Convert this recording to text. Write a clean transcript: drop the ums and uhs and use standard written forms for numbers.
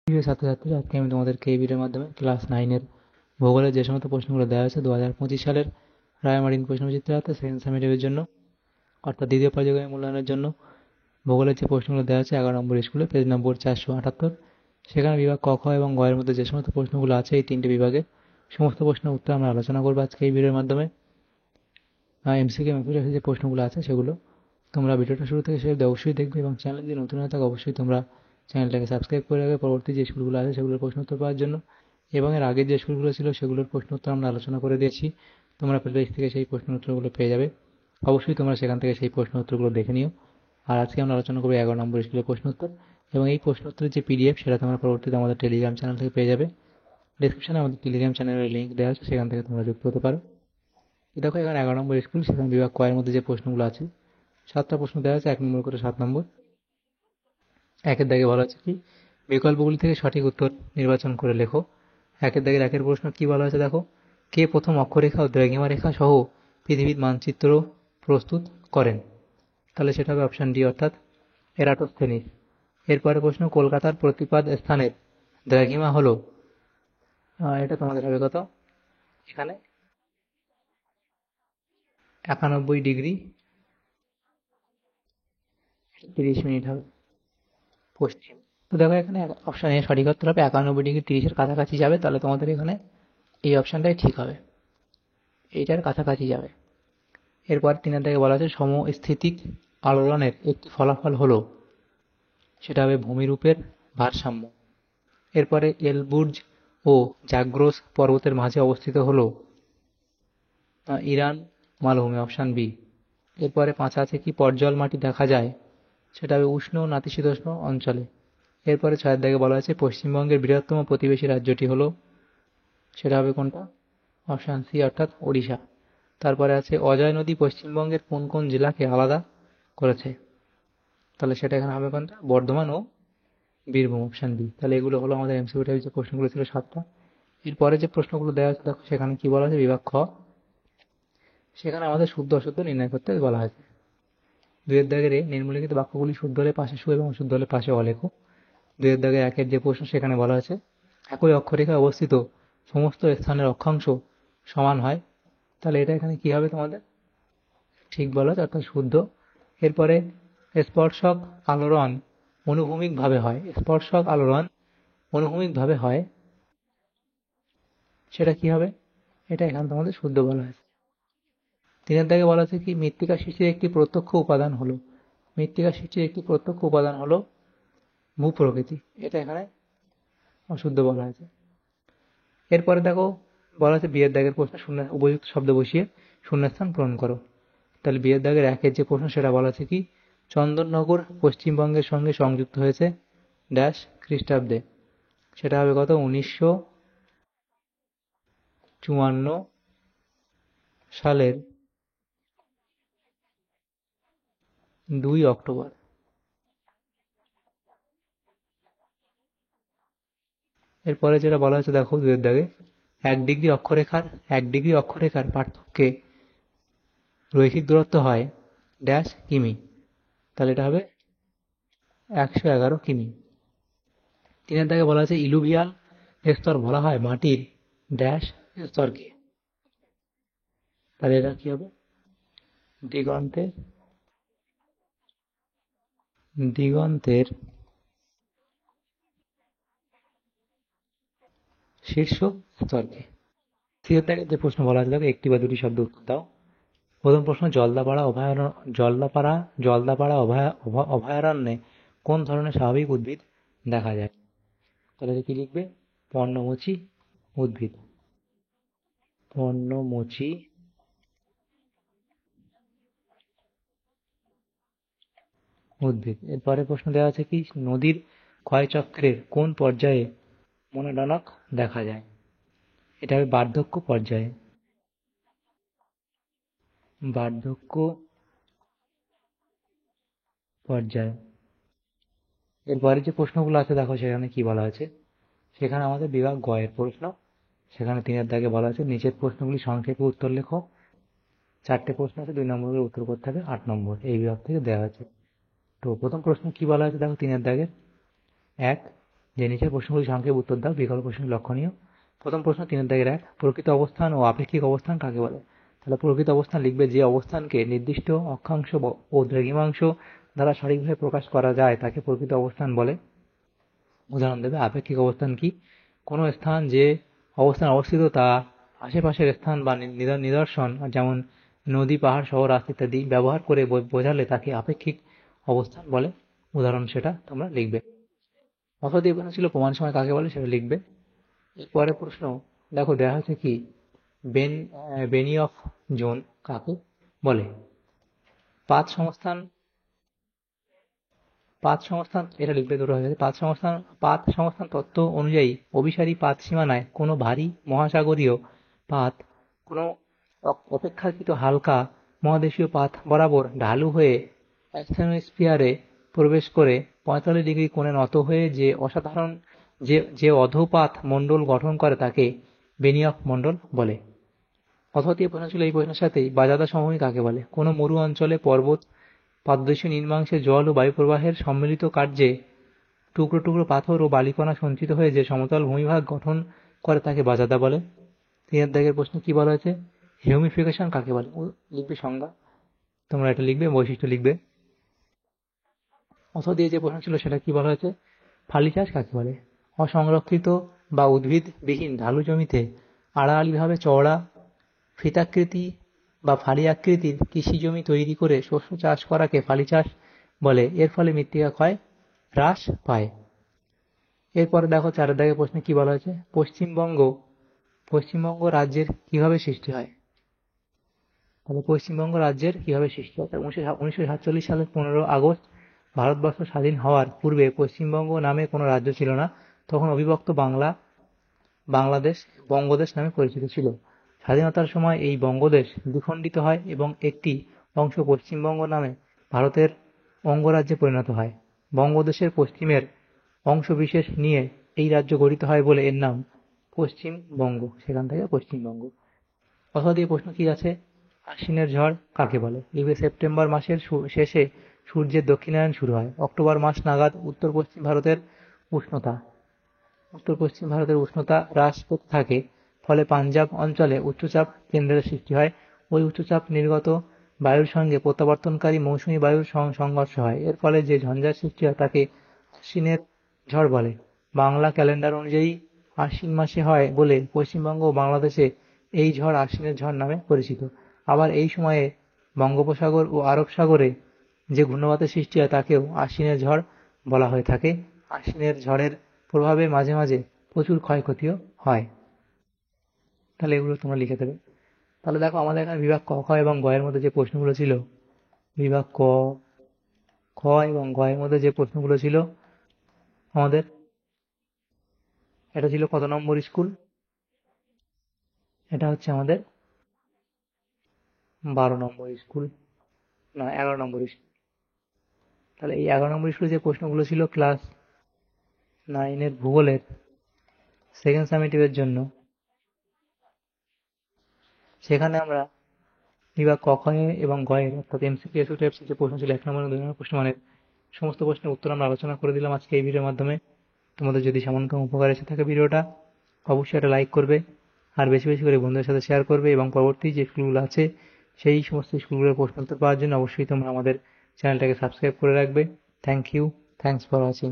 প্রিয় ছাত্রছাত্রীরা, আজকে আমি তোমাদেরকে এই ভিডিওর মাধ্যমে ক্লাস 9-এর ভূগোলের যে সমস্ত প্রশ্নগুলো দেওয়া হয়েছে 2025 সালের রায়মার্টিন প্রশ্নবিচিত্রাতে সেকেন্ড সেমিস্টারের জন্য, অর্থাৎ দ্বিতীয় পর্যায়ক্রমিক মূল্যায়নের জন্য ভূগোলের যে প্রশ্নগুলো দেওয়া আছে 11 নম্বর স্কুলে পেজ নম্বর 478, সেখানে বিভাগ ক, খ এবং গ এর মধ্যে যে সমস্ত প্রশ্নগুলো আছে এই তিনটে বিভাগে সমস্ত প্রশ্নের উত্তর আমরা আলোচনা করবো আজকে এই ভিডিওর মাধ্যমে। এমসিকিউ এবং যে প্রশ্নগুলো আছে সেগুলো তোমরা ভিডিওটা শুরু থেকে শেষ অবশ্যই দেখবে, এবং চ্যানেল যদি নতুন হয়ে থাকে অবশ্যই তোমরা চ্যানেলটাকে সাবস্ক্রাইব করে রাখবে পরবর্তী যে স্কুলগুলো আছে সেগুলোর প্রশ্ন উত্তর পাওয়ার জন্য। এবং এর আগের যে স্কুলগুলো ছিল সেগুলোর প্রশ্ন উত্তর আমরা আলোচনা করে দিয়েছি, তোমরা প্লেলিস্ট থেকে সেই প্রশ্ন উত্তরগুলো পেয়ে যাবে। অবশ্যই তোমরা সেখান থেকে সেই প্রশ্ন উত্তরগুলো দেখে নিও। আর আজকে আমরা আলোচনা করবো 11 নম্বর স্কুলের প্রশ্ন উত্তর, এবং এই প্রশ্ন উত্তরের যে পিডিএফ সেটা তোমরা পরবর্তীতে আমাদের টেলিগ্রাম চ্যানেল থেকে পেয়ে যাবে। ডিসক্রিপশনে আমাদের টেলিগ্রাম চ্যানেলের লিঙ্ক দেওয়া আছে, সেখান থেকে তোমরা যুক্ত হতে পারো। দেখো এখানে 11 নম্বর স্কুল, সেখানে বিভাগ ক এর মধ্যে যে প্রশ্নগুলো আছে 7টা প্রশ্ন দেওয়া আছে, 1 নম্বর করে 7 নম্বর। একের দাগে বলা আছে কি, বিকল্পগুলি থেকে সঠিক উত্তর নির্বাচন করে লেখো। একের দাগের একের প্রশ্ন কি বলা আছে দেখো, কে প্রথম অক্ষরেখা ও দ্রাঘিমা রেখা সহ পৃথিবীর মানচিত্র প্রস্তুত করেন? তাহলে সেটা হবে অপশন ডি, অর্থাৎ এরাটোস্থেনিস। এরপরে প্রশ্ন, কলকাতার প্রতিপাদ স্থানের দ্রাঘিমা হলো, এটা তোমাদের হবে কত, এখানে 91 ডিগ্রি 30 মিনিট হবে পশ্চিম। তো দেখো এখানে অপশন এ সঠিক উত্তর হবে 91 ডিগ্রি 30-এর কাছাকাছি যাবে, তাহলে তোমাদের এখানে এই অপশনটাই ঠিক হবে, এইটার কাছাকাছি যাবে। এরপর 3 থেকে বলা আছে সমস্থিতিক আলোড়নের একটি ফলাফল হলো, সেটা হবে ভূমিরূপের ভারসাম্য। এরপরে এলবুর্জ ও জাগ্রোস পর্বতের মাঝে অবস্থিত হলো ইরান মালভূমি, অপশন বি। এরপরে 5 আছে কি, পর্জল মাটি দেখা যায়, সেটা হবে উষ্ণ নাতিশীতোষ্ণ অঞ্চলে। এরপরে 6 থেকে বলা আছে পশ্চিমবঙ্গের বৃহত্তম প্রতিবেশী রাজ্যটি হলো, সেটা হবে কোনটা, অপশন সি, অর্থাৎ ওড়িশা। তারপরে আছে অজয় নদী পশ্চিমবঙ্গের কোন কোন জেলাকে আলাদা করেছে? তাহলে সেটা এখানে হবে কোনটা, বর্ধমান ও বীরভূম, অপশন বি। তাহলে এগুলো হলো আমাদের এমসিকিউ টাইপের যে প্রশ্নগুলো ছিল 7টা। এরপরে যে প্রশ্নগুলো দেওয়া আছে দেখো, সেখানে কি বলা আছে, বিভাগ খ, সেখানে আমাদের শুদ্ধ অশুদ্ধ নির্ণয় করতে বলা হয়েছে। 2 দাগের নিম্নলিখিত বাক্যগুলি শুদ্ধ হলে পাশে সু এবং অশুদ্ধ হলে পাশে অ লেখো। 2 দাগের 1-এর যে প্রশ্ন, সেখানে বলা আছে একই অক্ষরেখায় অবস্থিত সমস্ত স্থানের অক্ষাংশ সমান হয়। তাহলে এটা এখানে কি হবে তোমাদের, ঠিক বলা আছে, অর্থাৎ শুদ্ধ। এরপরে স্পর্শক আলোড়ন অনুভূমিকভাবে হয়, স্পর্শক আলোড়ন অনুভূমিকভাবে হয়, সেটা কি হবে, এটা এখানে তোমাদের শুদ্ধ বলা হয়েছে। 3 দাগে বলা আছে কি, মৃত্তিকা সৃষ্টির একটি প্রত্যক্ষ উপাদান হলো, মৃত্তিকা সৃষ্টির একটি প্রত্যক্ষ উপাদান হলো ভূপ্রকৃতি, এটা এখানে অশুদ্ধ বলা হয়েছে। এরপরে দেখো বলা আছে বিয়ের দাগের প্রশ্ন, শূন্য উপযুক্ত শব্দ বসিয়ে শূন্যস্থান পূরণ করো। তাহলে বিয়ের দাগের 1-এর যে প্রশ্ন, সেটা বলা আছে কি, চন্দননগর পশ্চিমবঙ্গের সঙ্গে সংযুক্ত হয়েছে ড্যাশ খ্রিস্টাব্দে, সেটা হবে কত, 1954 সালের 2 অক্টোবর। এরপরে যেটা বলা হয়েছে দেখো 2-এর দাগে, 1 ডিগ্রি অক্ষরেখার পার্থক্যে রৈখিক দূরত্ব হয় ড্যাশ কিমি, তাহলে এটা হবে 111 কিমি। 3-এর দাগে বলা আছে ইলুভিয়াল স্তর বলা হয় মাটির ড্যাশ স্তরকে, তাহলে এটা কি হবে, দিগন্তের দিগন্তের শীর্ষ স্তরকে। 3-এর দাগে যে প্রশ্ন বলা আছে দেখো, একটি বা দুটি শব্দ উত্তর দাও। প্রথম প্রশ্ন, জলদাপাড়া অভয়ারণ্যে কোন ধরনের স্বাভাবিক উদ্ভিদ দেখা যায়? তাহলে কি লিখবে, পর্ণমোচী উদ্ভিদ, পর্ণমোচী উদ্ভিদ। এরপরে প্রশ্ন দেওয়া আছে কি, নদীর ক্ষয়চক্রের কোন পর্যায়ে মনোডনক দেখা যায়? এটা হবে বার্ধক্য পর্যায়ে, বার্ধক্য পর্যায়ে। এরপরে যে প্রশ্নগুলো আছে দেখো, সেখানে কি বলা আছে, সেখানে আমাদের বিভাগ গ এর প্রশ্ন, সেখানে 3-এর দাগে বলা আছে নিচের প্রশ্নগুলি সংক্ষেপে উত্তর লেখো। 4টে প্রশ্ন আছে, 2 নম্বরের উত্তর করতে হবে, 8 নম্বর এই বিভাগ থেকে দেওয়া আছে। তো প্রথম প্রশ্ন কি বলা আছে দেখো, 3-এর দাগের 1, যে নিচের প্রশ্নগুলি সংক্ষেপে উত্তর দাও, বিকল্প প্রশ্নগুলি লক্ষণীয়। প্রথম প্রশ্ন 3-এর 1, প্রকৃত অবস্থান ও আপেক্ষিক অবস্থান কাকে বলে? তাহলে প্রকৃত অবস্থান লিখবে যে অবস্থানকে নির্দিষ্ট অক্ষাংশ ও দ্রাঘিমাংশ দ্বারা সঠিকভাবে প্রকাশ করা যায় তাকে প্রকৃত অবস্থান বলে। উদাহরণ দেবে। আপেক্ষিক অবস্থান কি? কোনো স্থান যে অবস্থানে অবস্থিত তা আশেপাশের স্থান বা নিদর্শন, যেমন নদী, পাহাড়, শহর, রাস্তা ইত্যাদি ব্যবহার করে বোঝালে তাকে আপেক্ষিক অবস্থান বলে। উদাহরণ সেটা তোমরা লিখবে। অথবা দিয়ে প্রশ্ন ছিল প্রমাণ সময় কাকে বলে, সেটা লিখবে। এরপরে প্রশ্ন দেখো দেওয়া হয়েছে কি, বেনিয়ফ জোন কাকে বলে? পাঁচ সংস্থান এটা লিখবে, দুটো হয়ে গেছে। পাত সংস্থান তত্ত্ব অনুযায়ী অভিসারী পাত সীমানায় কোনো ভারী মহাসাগরীয় পাত কোনো অপেক্ষাকৃত হালকা মহাদেশীয় পাত বরাবর ঢালু হয়ে অ্যাক্সোনোস্ফিয়ারে প্রবেশ করে 45 ডিগ্রি কোণে নত হয়ে যে অধোপাত মণ্ডল গঠন করে তাকে বেনিয়ফ মণ্ডল বলে। অথবা দিয়ে প্রশ্ন ছিল এই প্রশ্নের সাথেই, বাজাদা সমভূমি কাকে বলে? কোনো মরু অঞ্চলে পর্বত পাদদেশীয় নিম্নাংশে জল ও বায়ু প্রবাহের সম্মিলিত কার্যে টুকরো টুকরো পাথর ও বালিকণা সঞ্চিত হয়ে যে সমতল ভূমিভাগ গঠন করে তাকে বাজাদা বলে। 3-এর দাগের প্রশ্ন কি বলা হয়েছে, হিউমিফিকেশন কাকে বলে? লিখবে সংজ্ঞা, তোমরা এটা লিখবে, বৈশিষ্ট্য লিখবে। অথবা দিয়ে যে প্রশ্ন ছিল সেটা কি বলা হয়েছে, ফালি চাষ কাকে বলে? অসংরক্ষিত বা উদ্ভিদবিহীন ঢালু জমিতে আড়াআড়িভাবে চওড়া ফিতাকৃতি বা ফালি আকৃতির কৃষি জমি তৈরি করে শস্য চাষ করাকে ফালি চাষ বলে। এর ফলে মৃত্তিকা ক্ষয় হ্রাস পায়। এরপরে দেখো 4-এর দাগের প্রশ্নে কি বলা হয়েছে, পশ্চিমবঙ্গ রাজ্যের কিভাবে সৃষ্টি হয়? তাহলে পশ্চিমবঙ্গ রাজ্যের কিভাবে সৃষ্টি হয়? 1947 সালের 15 আগস্ট ভারতবর্ষ স্বাধীন হওয়ার পূর্বে পশ্চিমবঙ্গ নামে কোনো রাজ্য ছিল না। তখন অবিভক্ত বাংলাদেশ বঙ্গদেশ নামে পরিচিত ছিল। স্বাধীনতার সময় এই বঙ্গদেশ দ্বিখণ্ডিত হয় এবং একটি অংশ পশ্চিমবঙ্গ নামে ভারতের অঙ্গরাজ্যে পরিণত হয়। বঙ্গদেশের পশ্চিমের অংশবিশেষ নিয়ে এই রাজ্য গঠিত হয় বলে এর নাম পশ্চিমবঙ্গ, সেখান থেকে পশ্চিমবঙ্গ। অথবা দিয়ে প্রশ্ন কি আছে, আশ্বিনের ঝড় কাকে বলে? লিখবে সেপ্টেম্বর মাসের শেষে সূর্যের দক্ষিণায়ন শুরু হয়। অক্টোবর মাস নাগাদ উত্তর পশ্চিম ভারতের উষ্ণতা হ্রাস পেতে থাকে। ফলে পাঞ্জাব অঞ্চলে উচ্চচাপ কেন্দ্রের সৃষ্টি হয়। ওই উচ্চচাপ নির্গত বায়ুর সঙ্গে প্রত্যাবর্তনকারী মৌসুমী বায়ুর সংঘর্ষ হয়। এর ফলে যে ঝঞ্ঝার সৃষ্টি হয় তাকে আশ্বিনের ঝড় বলে। বাংলা ক্যালেন্ডার অনুযায়ী আশ্বিন মাসে হয় বলে পশ্চিমবঙ্গ ও বাংলাদেশে এই ঝড় আশ্বিনের ঝড় নামে পরিচিত। আবার এই সময়ে বঙ্গোপসাগর ও আরব সাগরে যে ঘূর্ণিবাতের সৃষ্টি হয় তাকেও আশ্বিনের ঝড় বলা হয়ে থাকে। আশ্বিনের ঝড়ের প্রভাবে মাঝে মাঝে প্রচুর ক্ষয়ক্ষতিও হয়। তাহলে এগুলো তোমরা লিখে দেবে। তাহলে দেখো আমাদের এখানে বিভাগ ক, খ এবং গ এর মধ্যে যে প্রশ্নগুলো ছিল, বিভাগ ক, খ এবং গ এর মধ্যে যে প্রশ্নগুলো ছিল আমাদের, এটা ছিল কত নম্বর স্কুল? এটা হচ্ছে আমাদের 12 নম্বর স্কুল, না 11 নম্বর স্কুল। তাহলে এই 11 নম্বর স্কুলে যে প্রশ্নগুলো ছিল ক্লাস 9-এর ভূগোলের সেকেন্ড সামেটিভের জন্য, সেখানে আমরা বিভাগ ক, খ এবং গ এর অর্থাৎ এমসিকিউ টাইপস যে প্রশ্ন ছিল 1 নম্বর এবং 2 নম্বর প্রশ্ন, মানে সমস্ত প্রশ্নের উত্তর আমরা আলোচনা করে দিলাম আজকে এই ভিডিওর মাধ্যমে। তোমাদের যদি সামান্যতম উপকার এসে থাকে ভিডিওটা, অবশ্যই একটা লাইক করবে আর বেশি বেশি করে বন্ধুদের সাথে শেয়ার করবে, এবং পরবর্তী যে স্কুলগুলো আছে সেই সমস্ত স্কুলগুলোর প্রশ্ন উত্তর পাওয়ার জন্য অবশ্যই তোমরা আমাদের চ্যানেলটাকে সাবস্ক্রাইব করে রাখবে। Thank you, thanks for watching.